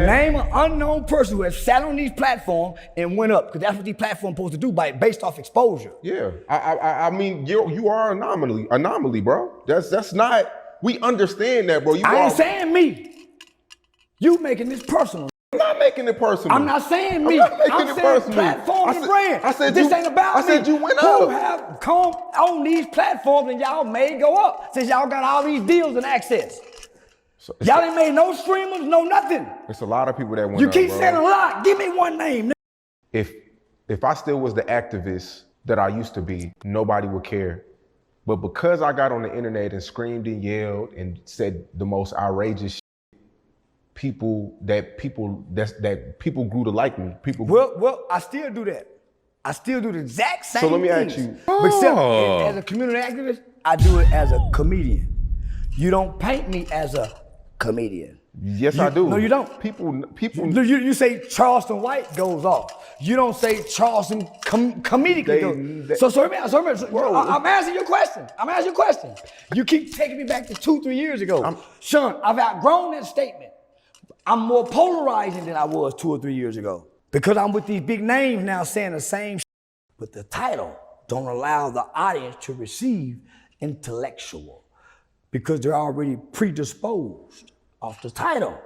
man. Name an unknown person who has sat on these platforms and went up, because that's what these platforms supposed to do based off exposure. Yeah, I mean, you are an anomaly, bro. That's not. We understand that, bro. I ain't saying me. You making this personal. I'm not making it personal. I'm not saying me. I'm not making it saying personal. platform and brand. I said this ain't about me. I said you went Who up. have come on these platforms and y'all made go up since y'all got all these deals and access. So y'all ain't made no streamers, no nothing. It's a lot of people that went You up, keep bro. saying a lot. Give me one name. If I still was the activist that I used to be, nobody would care. But because I got on the internet and screamed and yelled and said the most outrageous shit, people grew to like me. Well, I still do that. I still do the exact same So let me things. ask you. Except as a community activist, I do it as a comedian. You don't paint me as a comedian. Yes, I do. No, you don't. People. You say Charleston White goes off. You don't say Charleston comedically goes. So I'm asking you a question. You keep taking me back to 2-3 years ago. Sean, I've outgrown that statement. I'm more polarizing than I was 2 or 3 years ago. Because I'm with these big names now saying the same shit. But the title don't allow the audience to receive intellectual. Because they're already predisposed off the title.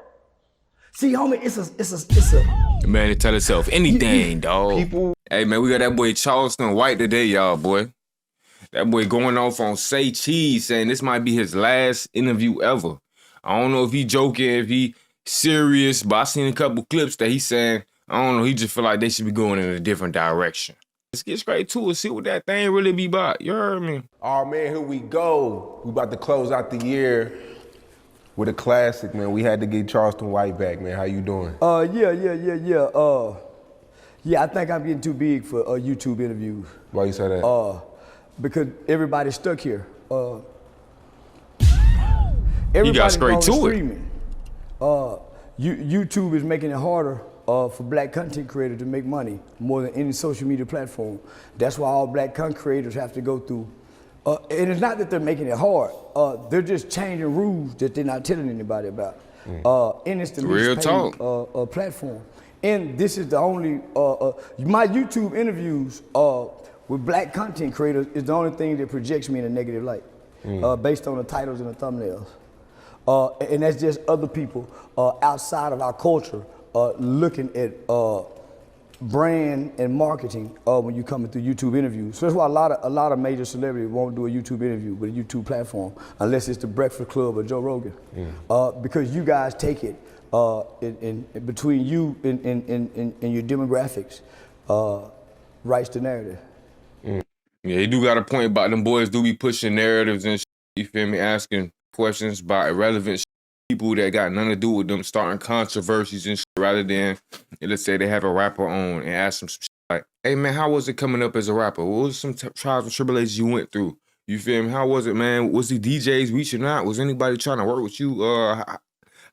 See, homie, it's a Man, it tell itself anything, dog. Hey, man, we got that boy Charleston White today, y'all, boy. That boy going off on Say Cheese, saying this might be his last interview ever. I don't know if he joking, if he serious, but I seen a couple clips that he saying, I don't know, he just feel like they should be going in a different direction. Let's get straight to it, see what that thing really be about. You heard me? Oh, man, here we go. We about to close out the year with a classic, man. We had to get Charleston White back, man. How you doing? Yeah, I think I'm getting too big for YouTube interviews. Why you say that? Because everybody's stuck here. He got straight to streaming. YouTube is making it harder for black content creators to make money more than any social media platform. That's why all black content creators have to go through. And it's not that they're making it hard. They're just changing rules that they're not telling anybody about. And it's the least paid platform. And this is the only, my YouTube interviews with black content creators is the only thing that projects me in a negative light, based on the titles and the thumbnails. And that's just other people outside of our culture looking at brand and marketing when you coming through YouTube interviews. So that's why a lot of major celebrities won't do a YouTube interview with a YouTube platform unless it's the Breakfast Club or Joe Rogan, because you guys take it in between you and your demographics, writes the narrative. Yeah, he do got a point about them boys do be pushing narratives and shit, you feel me, asking questions about irrelevant shit, people that got nothing to do with them, starting controversies and shit, rather than, let's say they have a rapper on and ask them some shit like, hey man, how was it coming up as a rapper? What was some trials and tribulations you went through? You feel me? How was it, man? Was the DJs reaching out? Was anybody trying to work with you?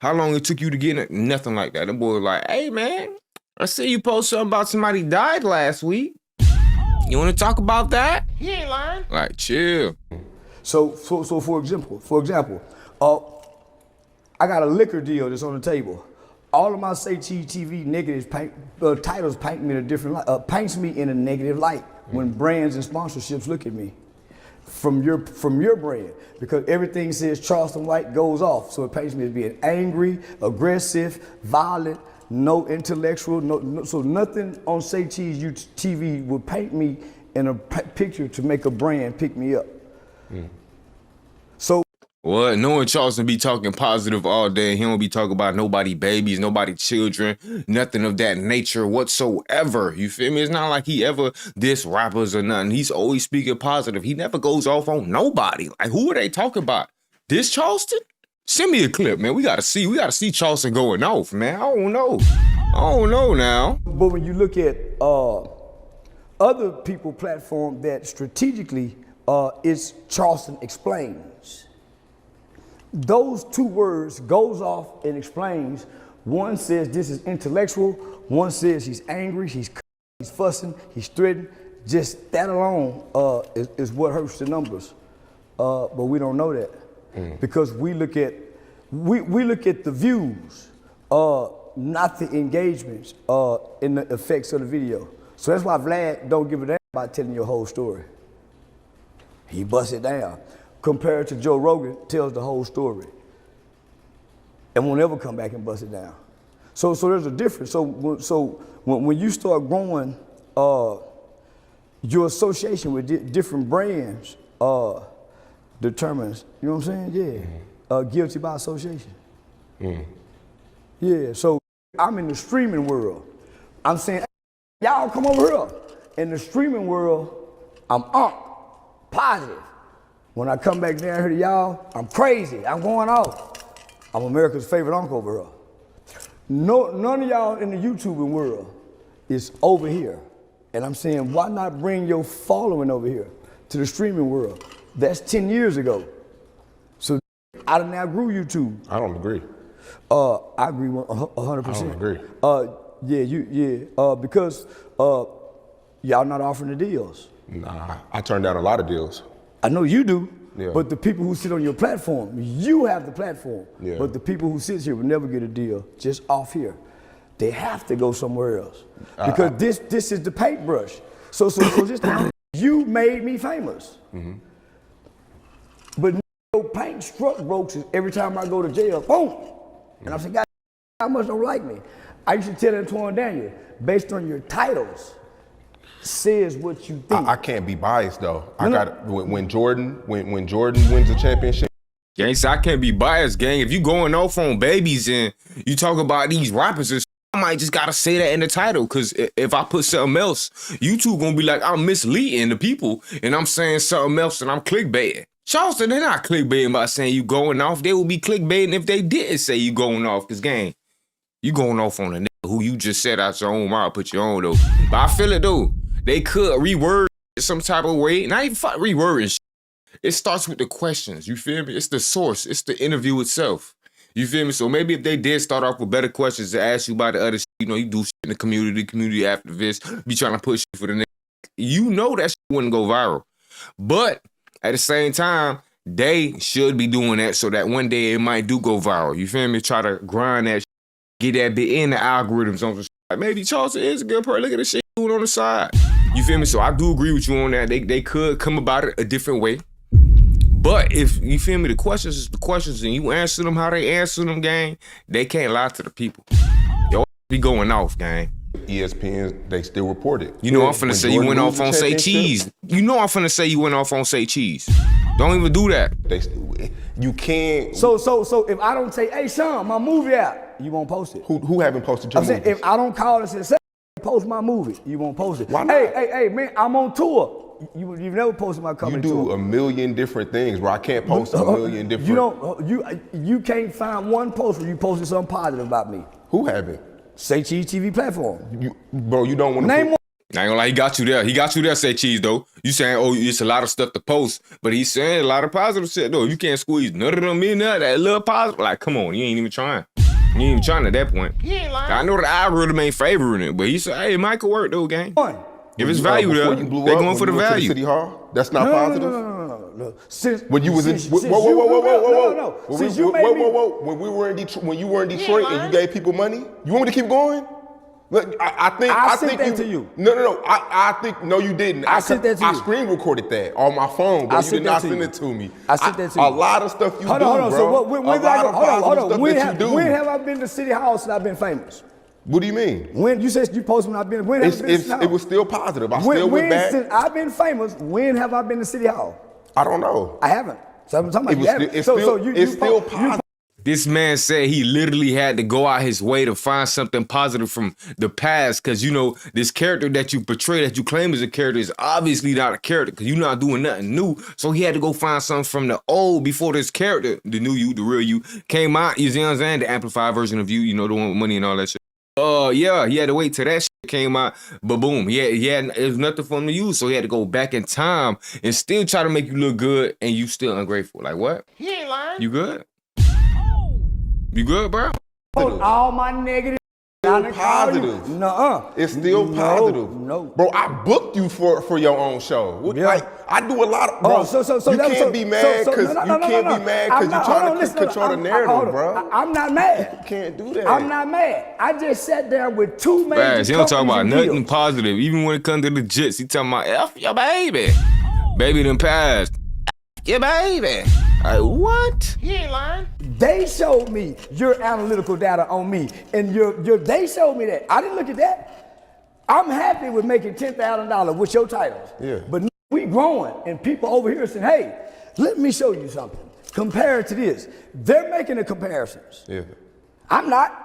How long it took you to get it? Nothing like that. Them boys like, hey man, I see you post something about somebody died last week. You want to talk about that? He ain't lying. Like, chill. So for example, I got a liquor deal that's on the table. All of my Say Cheese TV negatives titles paint me in a different light, paints me in a negative light when brands and sponsorships look at me from your brand, because everything says Charleston White goes off, so it paints me as being angry, aggressive, violent, no intellectual, so nothing on Say Cheese TV would paint me in a picture to make a brand pick me up. So what? Knowing Charleston be talking positive all day, he don't be talking about nobody babies, nobody children, nothing of that nature whatsoever. You feel me? It's not like he ever diss rappers or nothing. He's always speaking positive. He never goes off on nobody. Like, who are they talking about? This Charleston? Send me a clip, man. We gotta see Charleston going off, man. I don't know now. But when you look at other people platform that strategically is Charleston Explains. Those two words, goes off and explains. One says this is intellectual. One says he's angry, he's fussing, he's threatening. Just that alone is what hurts the numbers. But we don't know that because we look at the views. not the engagements, in the effects of the video. So that's why Vlad don't give a damn about telling your whole story. He busts it down. Compared to Joe Rogan, tells the whole story. And won't ever come back and bust it down. So there's a difference. So when you start growing, your association with different brands determines, you know what I'm saying? Yeah. Guilty by association. Yeah, so I'm in the streaming world. I'm saying, hey, y'all come over here. In the streaming world, I'm positive. When I come back down here to y'all, I'm crazy. I'm going off. I'm America's favorite uncle over here. None of y'all in the YouTubing world is over here. And I'm saying, why not bring your following over here to the streaming world? That's 10 years ago. So I done now grew YouTube. I don't agree. I agree 100%. I don't agree. Because y'all not offering the deals. Nah, I turned down a lot of deals. I know you do, Yeah. but the people who sit on your platform, you have the platform. Yeah. But the people who sit here will never get a deal just off here. They have to go somewhere else because this is the paintbrush. So just now, you made me famous. But your paint struck broke every time I go to jail. Boom, and I'm saying, God, how much don't like me? I used to tell Antoine Daniel, based on your titles, says what you think. I can't be biased though. When Jordan wins a championship. Gang, so I can't be biased, gang. If you going off on babies and you talk about these rappers and I might just gotta say that in the title, cause if I put something else, YouTube gonna be like I'm misleading the people and I'm saying something else and I'm clickbaiting. Charleston, they're not clickbaiting by saying you going off. They would be clickbaiting if they didn't say you going off, cause gang, you going off on a nigga who you just said out your own mouth, put your own though. But I feel it though. They could reword it some type of way. Not even rewording shit. It starts with the questions, you feel me? It's the source, it's the interview itself. You feel me? So maybe if they did start off with better questions to ask you about the other shit, you know, you do shit in the community activists, be trying to push shit for the nigga. You know that shit wouldn't go viral. But at the same time, they should be doing that so that one day it might do go viral. You feel me? Try to grind that shit, get that bit in the algorithms on the shit. Like maybe Charleston is a good person. Look at the shit doing on the side. You feel me? So I do agree with you on that. They could come about it a different way. But if you feel me, the questions is the questions and you answer them how they answer them, gang, they can't lie to the people. Yo, be going off, gang. ESPN, they still report it. You know I'm finna say you went off on Say Cheese. You know I'm finna say you went off on Say Cheese. Don't even do that. You can't. So if I don't say, hey Sean, my movie out, you won't post it. Who haven't posted your I'm saying movies? if I don't call and say, post my movie, you won't post it. Why not? Hey, man, I'm on tour. You've never posted my comedy tour. You do a million different things, bro. I can't post a million different. You can't find one post where you posted something positive about me. Who haven't? Say Cheese TV platform. You don't want to name one. I ain't gonna lie, he got you there. He got you there, Say Cheese, though. You saying, oh, it's a lot of stuff to post, but he's saying a lot of positive shit, though. You can't squeeze none of them in there, that little positive. Like, come on, you ain't even trying. You ain't even trying at that point. He ain't lying. I know the algorithm ain't favoring it, but he said, hey, it might could work, though, gang. One. If it's value there, they going for the value. City Hall? That's not positive? No. Since when you was in whoa. Since you made me. When we were in Detroit, when you were in Detroit and you gave people money, you want me to keep going? Look, I think that to you. No. I think no, you didn't. I sent that to you. I screen recorded that on my phone, but you did not send it to me. I sent that to you. A lot of stuff you do, bro. Hold on. So when have I been to City Hall since I've been famous? What do you mean? When you said you posted when I've been, when have I been to City Hall? It was still positive. I still went back. Since I've been famous, when have I been to City Hall? I don't know. I haven't. So I'm talking about it's still positive. This man said he literally had to go out his way to find something positive from the past because, you know, this character that you portray, that you claim is a character is obviously not a character because you're not doing nothing new. So he had to go find something from the old before this character, the new you, the real you, came out. You see what I'm saying? The amplified version of you, you know, the one with money and all that shit. Yeah, he had to wait till that shit came out, but boom, it was nothing for him to use, so he had to go back in time and still try to make you look good, and you still ungrateful. Like what? He ain't lying. You good? You good, bro? All my negative still positive. Nuh-uh. It's still positive. No. Bro, I booked you for your own show. Yeah. Like, I do a lot of, bro, you can't be mad because you're trying to control the narrative, bro. I'm not mad. You can't do that. I'm not mad. I just sat there with two major He don't talk about companies and nothing deals. positive. Even when it comes to the jits, he talking about F your baby. Baby done passed. Your baby. Like, what? He ain't lying. They showed me your analytical data on me, and they showed me that. I didn't look at that. I'm happy with making $10,000 with your titles. Yeah. But we growing, and people over here saying, hey, let me show you something. Compare it to this. They're making the comparisons. Yeah. I'm not.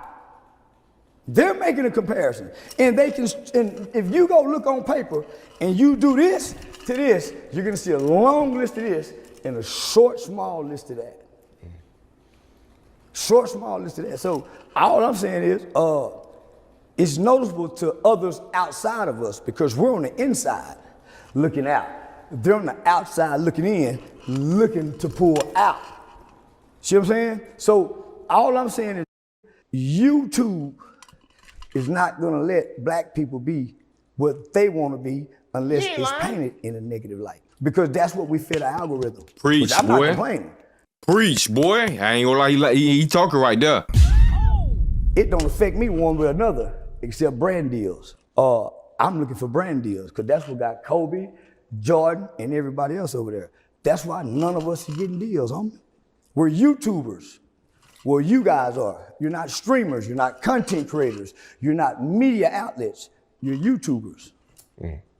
They're making a comparison. And they can, and if you go look on paper and you do this to this, you're gonna see a long list of this and a short, small list of that. Short, small list of that. So all I'm saying is, it's noticeable to others outside of us because we're on the inside looking out. They're on the outside looking in, looking to pull out. See what I'm saying? So all I'm saying is YouTube is not gonna let black people be what they wanna be unless it's painted in a negative light. Because that's what we fit our algorithm. Preach, which I'm boy. not complaining. Preach, boy. I ain't gonna lie, he talking right there. It don't affect me one way or another, except brand deals. I'm looking for brand deals, because that's what got Kobe, Jordan, and everybody else over there. That's why none of us are getting deals, homie. We're YouTubers. Well, you guys are. You're not streamers, you're not content creators, you're not media outlets, you're YouTubers.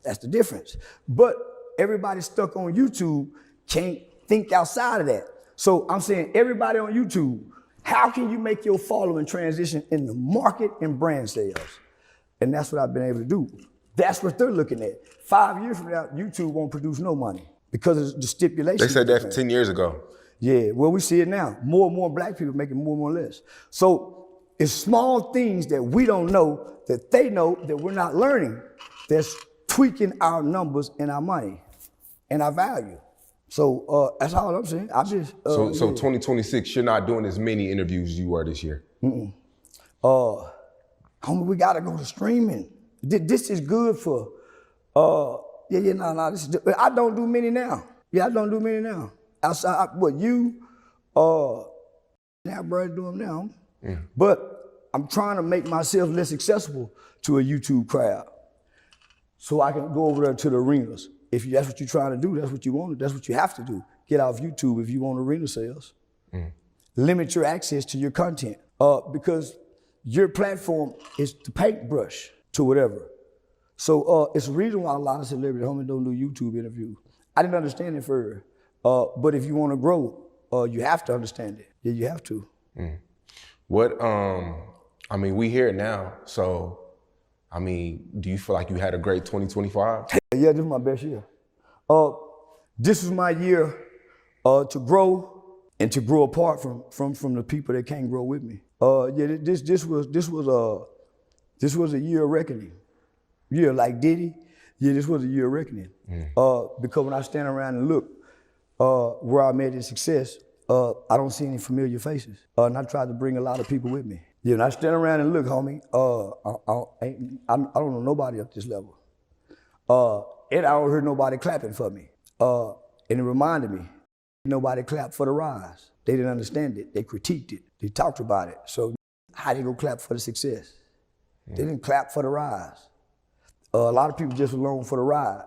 That's the difference. But everybody stuck on YouTube can't think outside of that. So I'm saying everybody on YouTube, how can you make your following transition in the market and brand sales? And that's what I've been able to do. That's what they're looking at. 5 years from now, YouTube won't produce no money because of the stipulations. They said that 10 years ago. Yeah, well, we see it now. More and more black people making more and more less. So it's small things that we don't know, that they know, that we're not learning, that's tweaking our numbers and our money and our value. So that's all I'm saying. I just So 2026, you're not doing as many interviews as you were this year. Homie, we gotta go to streaming. This is good for this is, I don't do many now. Yeah, I don't do many now. Outside, what you, now bro, do them now. But I'm trying to make myself less accessible to a YouTube crowd, so I can go over there to the arenas. If that's what you're trying to do, that's what you want. That's what you have to do. Get off YouTube if you want arena sales. Limit your access to your content because your platform is the paintbrush to whatever. So it's a reason why a lot of celebrities, homie, don't do YouTube interviews. I didn't understand it first. But if you want to grow, you have to understand it. Yeah, you have to. What, I mean, we here now, so, I mean, do you feel like you had a great 2025? Yeah, this is my best year. This is my year to grow and to grow apart from the people that can't grow with me. Yeah, this was a year of reckoning. Yeah, like Diddy, yeah, this was a year of reckoning. Because when I stand around and look, where I made this success, I don't see any familiar faces. And I tried to bring a lot of people with me. Yeah, when I stand around and look, homie, I don't know nobody up this level. And I don't hear nobody clapping for me. And it reminded me, nobody clapped for the rise. They didn't understand it. They critiqued it. They talked about it. So how they gonna clap for the success? They didn't clap for the rise. A lot of people just along for the ride.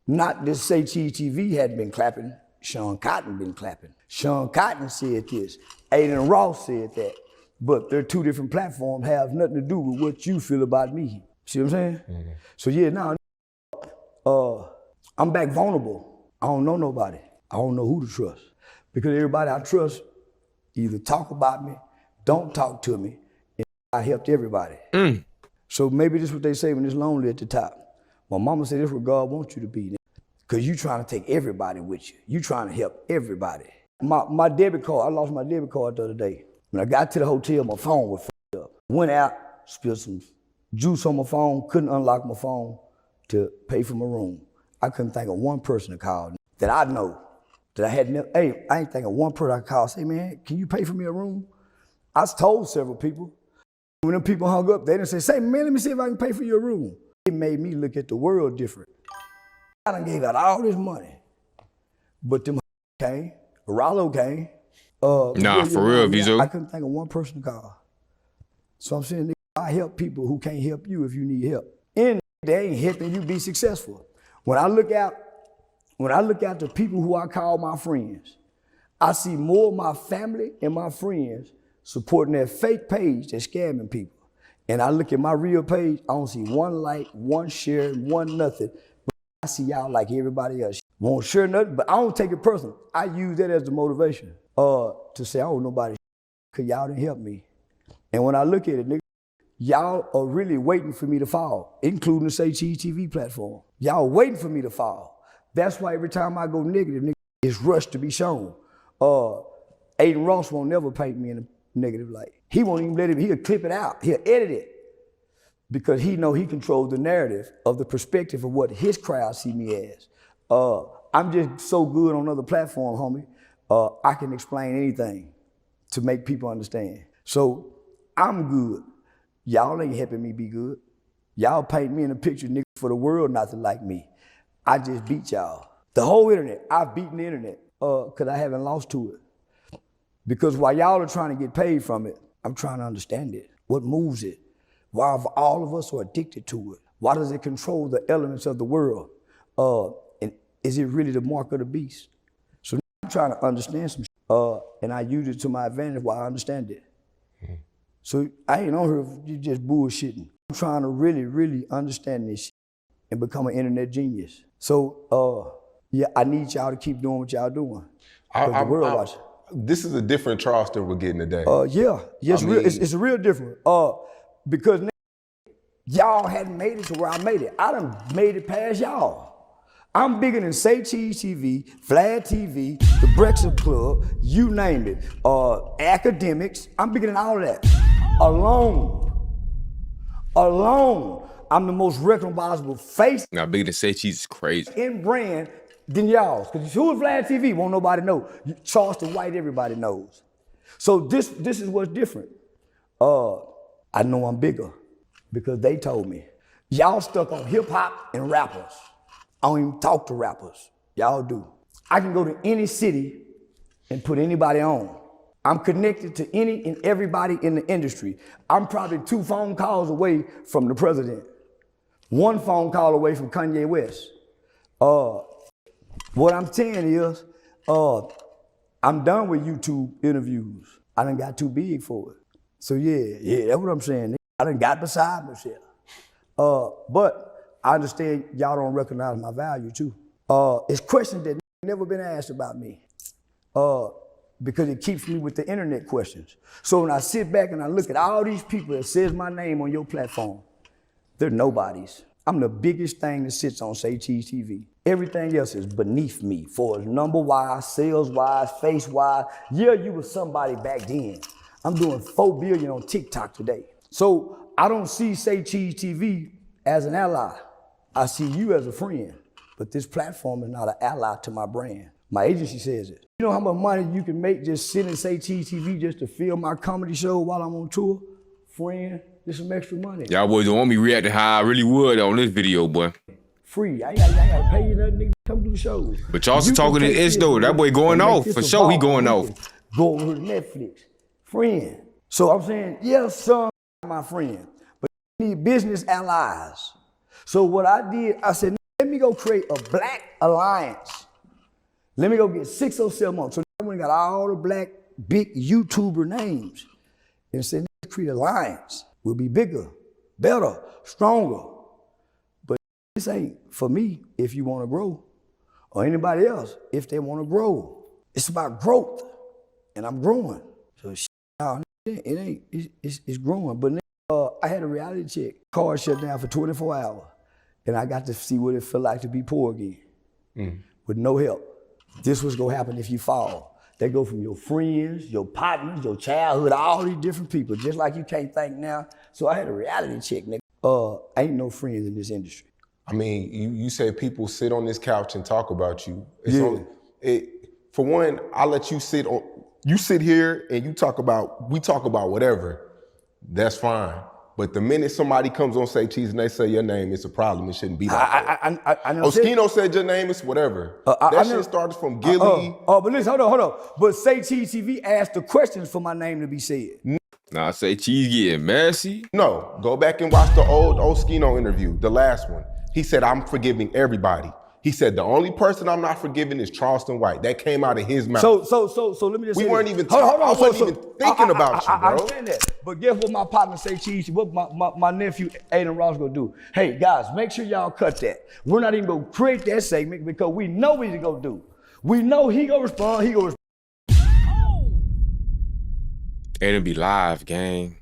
Not to say TV hadn't been clapping, Sean Cotton been clapping. Sean Cotton said this, Aiden Ross said that, but they're two different platforms, have nothing to do with what you feel about me. See what I'm saying? So yeah, now, I'm back vulnerable. I don't know nobody. I don't know who to trust. Because everybody I trust either talk about me, don't talk to me, and I helped everybody. So maybe this is what they say when it's lonely at the top. My mama said this is what God wants you to be. Because you trying to take everybody with you. You trying to help everybody. My debit card, I lost my debit card the other day. When I got to the hotel, my phone was f***ed up. Went out, spilled some juice on my phone, couldn't unlock my phone to pay for my room. I couldn't think of one person to call that I know, that I had never, hey, I ain't think of one person I called, say, man, can you pay for me a room? I told several people, When them people hung up, they didn't say, man, let me see if I can pay for your room. It made me look at the world different. I done gave out all this money, but them came, Rollo came. Nah, for real, Vizo. I couldn't think of one person to call. So I'm saying, I help people who can't help you if you need help. And they ain't helping you be successful. When I look at the people who I call my friends, I see more of my family and my friends supporting that fake page that's scamming people. And I look at my real page, I don't see one like, one share, one nothing. But I see y'all like everybody else. Won't share nothing, but I don't take it personal. I use that as the motivation to say, I don't know nobody because y'all didn't help me. And when I look at it, nigga, y'all are really waiting for me to fall, including the Say Cheese TV platform. Y'all waiting for me to fall. That's why every time I go negative, nigga, it's rushed to be shown. Aiden Ross won't never paint me in a negative light. He won't even let it, he'll clip it out, he'll edit it. Because he know he controls the narrative of the perspective of what his crowd see me as. I'm just so good on other platforms, homie. I can explain anything to make people understand. So I'm good. Y'all ain't helping me be good. Y'all paint me in a picture, nigga, for the world not to like me. I just beat y'all. The whole internet, I've beaten the internet because I haven't lost to it. Because while y'all are trying to get paid from it, I'm trying to understand it. What moves it? Why all of us are addicted to it? Why does it control the elements of the world? And is it really the mark of the beast? So I'm trying to understand some shit, and I use it to my advantage while I understand it. So I ain't on here you just bullshitting. I'm trying to really, really understand this shit and become an internet genius. So yeah, I need y'all to keep doing what y'all doing. The world watching. This is a different Charleston we're getting today. Yeah, it's real different. Because y'all hadn't made it to where I made it. I done made it past y'all. I'm bigger than Say Cheese TV, Vlad TV, The Breakfast Club, you name it, academics. I'm bigger than all of that. Alone, I'm the most recognizable face. Now, bigger than Say Cheese is crazy. In brand than y'all. Because who is Vlad TV? Won't nobody know. Charleston White, everybody knows. So this is what's different. I know I'm bigger because they told me. Y'all stuck on hip hop and rappers. I don't even talk to rappers. Y'all do. I can go to any city and put anybody on. I'm connected to any and everybody in the industry. I'm probably 2 phone calls away from the president. 1 phone call away from Kanye West. What I'm saying is, I'm done with YouTube interviews. I done got too big for it. So yeah, that's what I'm saying. I done got beside myself. But I understand y'all don't recognize my value too. It's questions that never been asked about me. Because it keeps me with the internet questions. So when I sit back and I look at all these people that says my name on your platform, they're nobodies. I'm the biggest thing that sits on Say Cheese TV. Everything else is beneath me for number-wise, sales-wise, face-wise. Yeah, you were somebody back then. I'm doing 4 billion on TikTok today. So I don't see Say Cheese TV as an ally. I see you as a friend, but this platform is not an ally to my brand. My agency says it. You know how much money you can make just sitting Say Cheese TV just to film my comedy show while I'm on tour? Friend, just some extra money. Y'all boys don't want me reacting how I really would on this video, boy. Free, I ain't gotta pay you nothing, nigga, come do the show. But y'all also talking to Ish though, that boy going off, for sure he going off. Go over to Netflix, friend. So I'm saying, yeah, son, my friend, but you need business allies. So what I did, I said, let me go create a black alliance. Let me go get 6 or 7 months. So I went and got all the black big YouTuber names and said, let's create an alliance. We'll be bigger, better, stronger. But this ain't for me if you want to grow, or anybody else if they want to grow. It's about growth, and I'm growing. So it's growing. But I had a reality check. Car shut down for 24 hours, and I got to see what it felt like to be poor again, with no help. This was gonna happen if you fall. They go from your friends, your partners, your childhood, all these different people, just like you can't think now. So I had a reality check, nigga. Ain't no friends in this industry. I mean, you say people sit on this couch and talk about you. For one, I let you sit here and we talk about whatever. that's fine. But the minute somebody comes on Say Cheese and they say your name, it's a problem. It shouldn't be like that. I never said. Oskino said your name is whatever. That shit started from Gilly. But listen, hold on. But Say Cheese TV asked the questions for my name to be said. Nah, Say Cheese getting messy. No, go back and watch the old Oskino interview, the last one. He said, I'm forgiving everybody. He said, the only person I'm not forgiving is Charleston White. That came out of his mouth. So let me just say We weren't this. even Hold on. I wasn't even thinking about you, bro. I understand that. But guess what my partner Say Cheese, what my nephew Aiden Ross gonna do? Hey, guys, make sure y'all cut that. We're not even gonna create that segment because we know what he's gonna do. We know he gonna respond, Aiden be live, gang.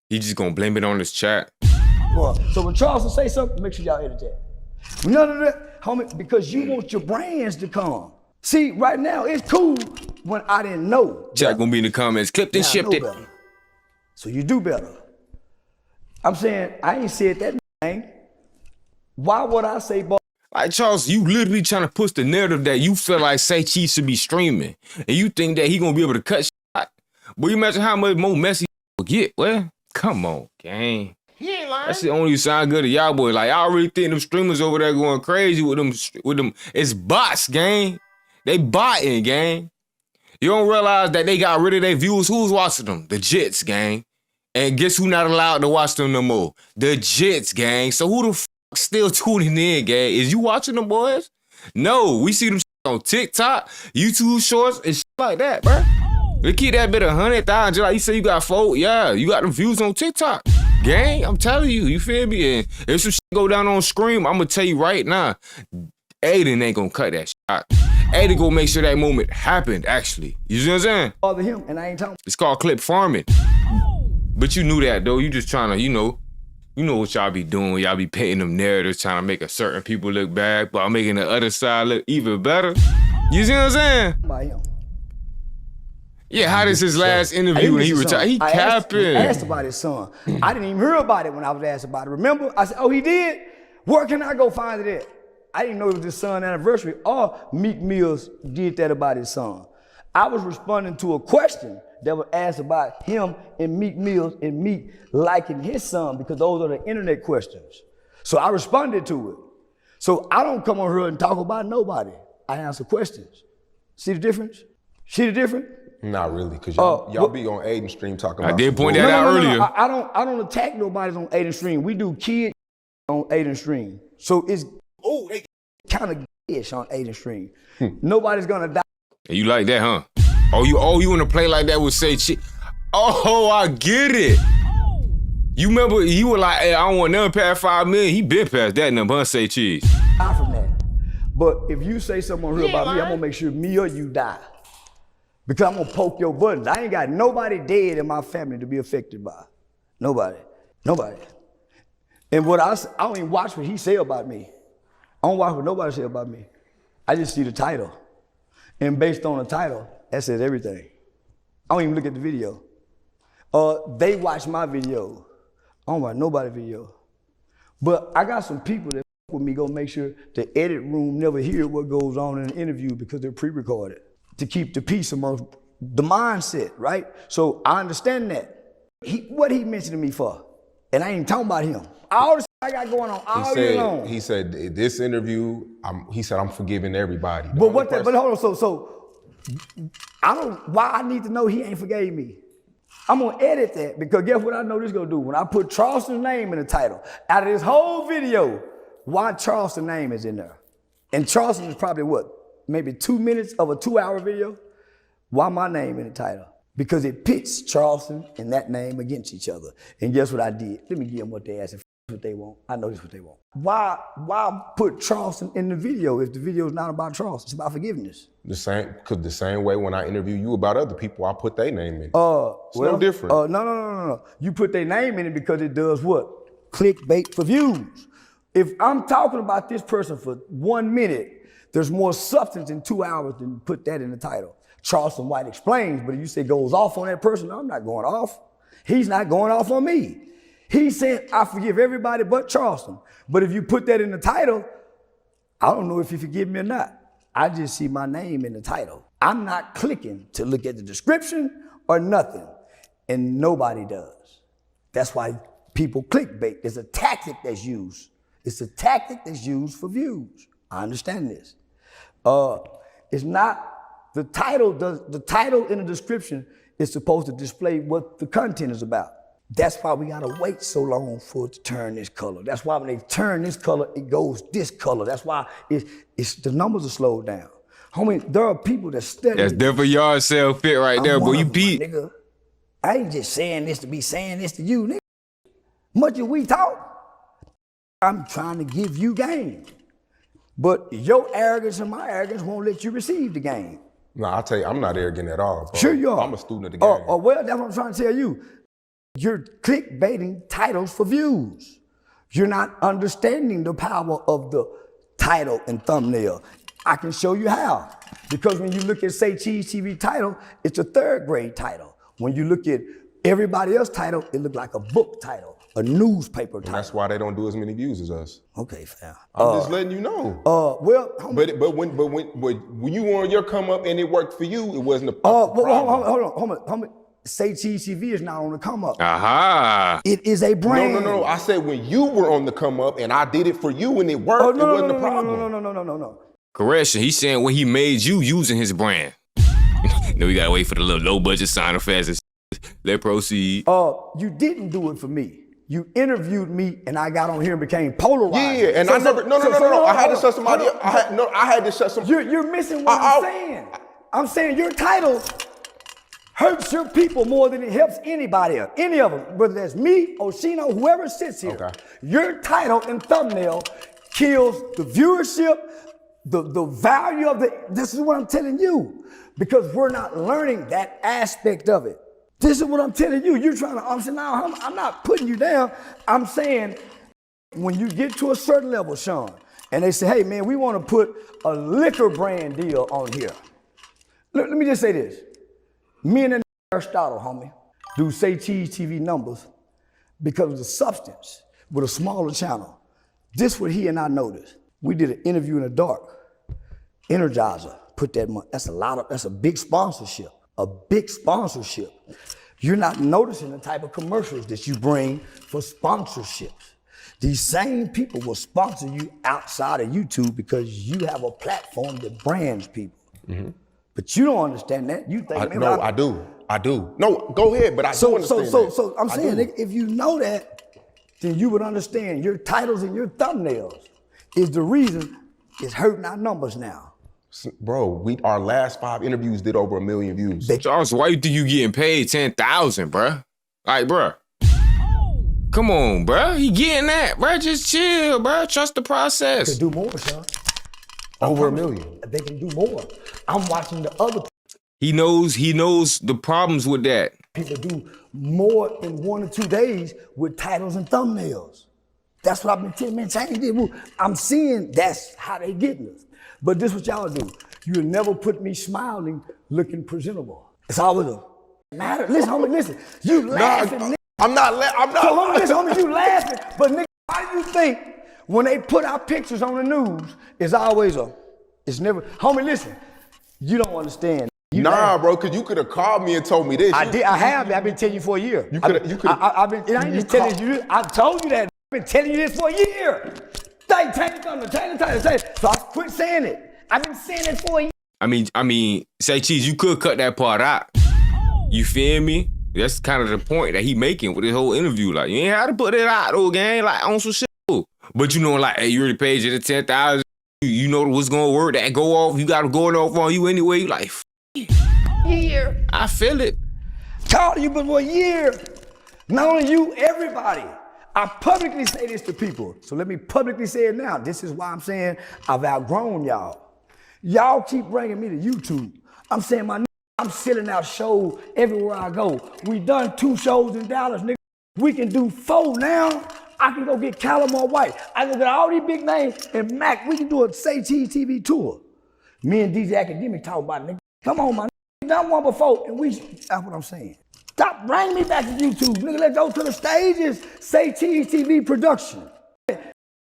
He just gonna blame it on his chat. So when Charleston say something, make sure y'all edit that. None of that, homie, because you want your brands to come. See, right now, it's cool when I didn't know. Chat gonna be in the comments, clip this, shipped it. Better. So you do better. I'm saying, I ain't said that thing. Why would I say, boy? Like, Charles, you literally trying to push the narrative that you feel like Say Cheese should be streaming. And you think that he gonna be able to cut shit. But you imagine how much more messy will get. Well, come on, gang. He ain't lying. That shit only sound good to y'all boys. Like, I really think them streamers over there going crazy with them. It's bots, gang. They botting, gang. You don't realize that they got rid of their viewers. Who's watching them? The Jits, gang. And guess who not allowed to watch them no more? The Jits, gang. So who the fuck still tuning in, gang? Is you watching them boys? No, we see them on TikTok, YouTube Shorts, and shit like that, bro. They keep that bit of 100,000. Just like you say you got 4, yeah, you got them views on TikTok. Gang, I'm telling you, you feel me? And if some shit go down on Scream, I'm gonna tell you right now, Aiden ain't gonna cut that shot. Aiden gonna make sure that moment happened, actually. You see what I'm saying? Bother him, and I ain't talking. It's called clip farming. But you knew that, though. You just trying to, you know what y'all be doing. Y'all be painting them narratives, trying to make a certain people look bad, but making the other side look even better. You see what I'm saying? By him. Yeah, how does his last interview when he retired? He capping. I asked about his son. I didn't even hear about it when I was asked about it. Remember? I said, oh, he did? Where can I go find it at? I didn't know it was his son's anniversary or Meek Mills did that about his son. I was responding to a question that was asked about him and Meek Mills and Meek liking his son because those are the internet questions. So I responded to it. So I don't come on here and talk about nobody. I answer questions. See the difference? See the difference? Not really, because y'all be on Aiden stream talking about. I did point that out earlier. No, I don't attack nobody on Aiden stream. We do kid on Aiden stream. So it's they kind of ish on Aiden stream. Nobody's gonna die. You like that, huh? Oh, you wanna play like that with Say Cheese? Oh, I get it. You remember you were like, hey, I don't want nothing past 5 million. He been past that number, huh, Say Cheese? Die from that. But if you say something real about me, I'm gonna make sure me or you die. Because I'm gonna poke your buttons. I ain't got nobody dead in my family to be affected by. Nobody. And I don't even watch what he say about me. I don't watch what nobody say about me. I just see the title. And based on the title, that says everything. I don't even look at the video. They watch my video. I don't watch nobody's video. But I got some people that with me gonna make sure the edit room never hear what goes on in an interview because they're pre-recorded to keep the peace amongst the mindset, right? So I understand that. What he mentioned to me for? And I ain't talking about him. All the I got going on all year long. He said this interview, he said I'm forgiving everybody. But hold on, so I don't, why I need to know he ain't forgave me? I'm gonna edit that because guess what I know this gonna do? When I put Charleston's name in the title, out of this whole video, why Charleston's name is in there? And Charleston is probably what? Maybe 2 minutes of a 2-hour video? Why my name in the title? Because it pits Charleston and that name against each other. And guess what I did? Let me give them what they asked and what they want. I know this is what they want. Why put Charleston in the video if the video is not about Charleston? It's about forgiveness. Because the same way when I interview you about other people, I put their name in. It's no different. No. You put their name in it because it does what? Clickbait for views. If I'm talking about this person for 1 minute, there's more substance in 2 hours than put that in the title. Charleston White explains, but if you say goes off on that person, no, I'm not going off. He's not going off on me. He said, I forgive everybody but Charleston. But if you put that in the title, I don't know if you forgive me or not. I just see my name in the title. I'm not clicking to look at the description or nothing. And nobody does. That's why people clickbait. There's a tactic that's used. It's a tactic that's used for views. I understand this. It's not the title. The title in the description is supposed to display what the content is about. That's why we gotta wait so long for it to turn this color. That's why when they turn this color, it goes this color. That's why it's the numbers are slowed down. Homie, there are people that study. That's definitely yard sale fit right there, boy. You peep. Nigga, I ain't just saying this to be saying this to you, nigga. Much as we talk, I'm trying to give you game. But your arrogance and my arrogance won't let you receive the game. No, I'll tell you, I'm not arrogant at all, bro. Sure you are. I'm a student of the game. Well, that's what I'm trying to tell you. You're clickbaiting titles for views. You're not understanding the power of the title and thumbnail. I can show you how. Because when you look at Say Cheese TV title, it's a 3rd grade title. When you look at everybody else's title, it looks like a book title, a newspaper title. And that's why they don't do as many views as us. Okay, fam. I'm just letting you know. Well, but when you were on your come up and it worked for you, it wasn't a hold problem. on. Say Cheese TV is not on the come up. Aha. It is a brand. No. I said when you were on the come up and I did it for you and it worked, it wasn't a problem. No. Correction, he's saying when he made you using his brand. No, we gotta wait for the little low budget sign off as Let's proceed. You didn't do it for me. You interviewed me and I got on here and became polarized. Yeah, and I never, no. I had to shut somebody up. I had to shut some. You're missing what I'm saying. I'm saying your title hurts your people more than it helps anybody else. Any of them, whether that's me, Oshino, whoever sits here. Okay. Your title and thumbnail kills the viewership, the value of this is what I'm telling you, because we're not learning that aspect of it. This is what I'm telling you. You're trying to, I'm not putting you down. I'm saying when you get to a certain level, Sean, and they say, hey man, we want to put a liquor brand deal on here. Let me just say this. Me and Aristotle, homie, do Say Cheese TV numbers because of the substance with a smaller channel. This what he and I noticed. We did an interview in the dark. Energizer put that money. That's a big sponsorship. A big sponsorship. You're not noticing the type of commercials that you bring for sponsorships. These same people will sponsor you outside of YouTube because you have a platform that brands people. Mm-hmm. But you don't understand that. You think, I do. No, go ahead, but I do understand that. So I'm saying, if you know that, then you would understand your titles and your thumbnails is the reason it's hurting our numbers now. Bro, our last 5 interviews did over 1 million views. Charles, why you think you getting paid 10,000, bruh? Like, bruh. Come on, bruh. He getting that, bruh. Just chill, bruh. Trust the process. They can do more, Sean. Over 1 million. They can do more. I'm watching the other. He knows the problems with that. People do more in 1 or 2 days with titles and thumbnails. That's what I've been telling, man, change this. I'm seeing that's how they getting us. But this is what y'all do. You'll never put me smiling, looking presentable. It's always a matter. Listen, homie, listen. You laughing, nigga. I'm not. So, homie, listen, homie, you laughing. But, nigga, why do you think when they put our pictures on the news, it's always it's never, homie, listen, you don't understand. Bro, because you could have called me and told me this. I've been telling you for a year. You could have. I ain't just telling you this. I told you that. I've been telling you this for a year. Change the title. So I quit saying it. I've been saying it for a year. I mean, Say Cheese, you could cut that part out. You feel me? That's kind of the point that he making with his whole interview. Like, you ain't have to put it out, though, gang. Like, on some shit. But you know, like, hey, you already paid you the 10,000. You know what's gonna work. That go off. You got to go off on you anyway. You like, year. I feel it. Talking to you for a year. Not only you, everybody. I publicly say this to people. So let me publicly say it now. This is why I'm saying I've outgrown y'all. Y'all keep bringing me to YouTube. I'm saying I'm selling out shows everywhere I go. We done 2 shows in Dallas, nigga. We can do 4 now. I can go get Calamar White. I can get all these big names and Mac. We can do a Say Cheese TV tour. Me and DJ Academic talk about it, nigga. Come on, man. We done one before, and that's what I'm saying. Stop bringing me back to YouTube, nigga. Let's go to the stages. Say Cheese TV production.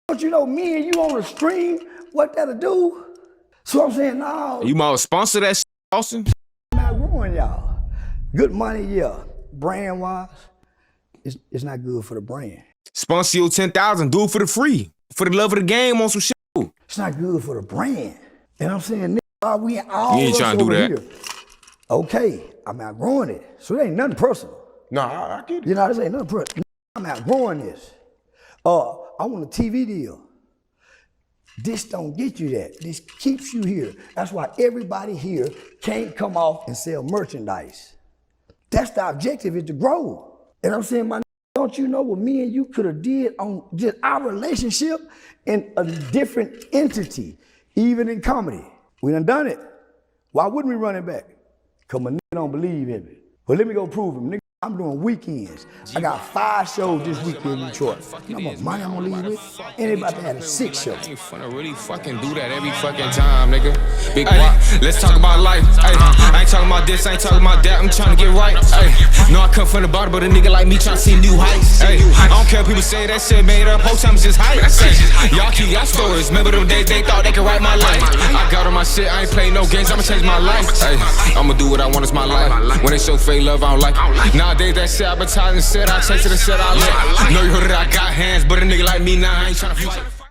Don't you know me and you on the stream? What that'll do? So I'm saying, no. You might sponsor that shit, Austin? I'm not ruining y'all. Good money, yeah. Brand wise, it's not good for the brand. Sponsor your 10,000. Do it for the free. For the love of the game on some shit. It's not good for the brand. And I'm saying, nigga, we all You ain't trying to do that. Here. Okay, I'm outgrowing it. So it ain't nothing personal. No, I get it. You know, this ain't nothing personal. I'm outgrowing this. I want a TV deal. This don't get you that. This keeps you here. That's why everybody here can't come off and sell merchandise. That's the objective, is to grow. And I'm saying, my don't you know what me and you could have did on just our relationship in a different entity, even in comedy? We done it. Why wouldn't we run it back? Because my nigga don't believe in it. Well, let me go prove him. Nigga, I'm doing weekends. I got 5 shows this weekend in Detroit. You know how much money I'm gonna leave with? And they about to have a 6 show. I ain't finna really fucking do that every fucking time, nigga. Big Guap, let's talk about life. Ay, I ain't talking about this, I ain't talking about that. I'm trying to get right. Ay, no, I come from the bottom, but a nigga like me trying to see new heights. Ay, I don't care if people say that shit made up. Whole time it's just hype. Y'all keep y'all stories. Remember them days they thought they could write my life. I got on my shit, I ain't playing no games. I'ma change my life. Ay, I'ma do what I want, it's my life. When they show fake love, I don't like it. Nowadays that shit advertising said I chase it and said I let. Know you heard that I got hands, but a nigga like me now I ain't trying to future.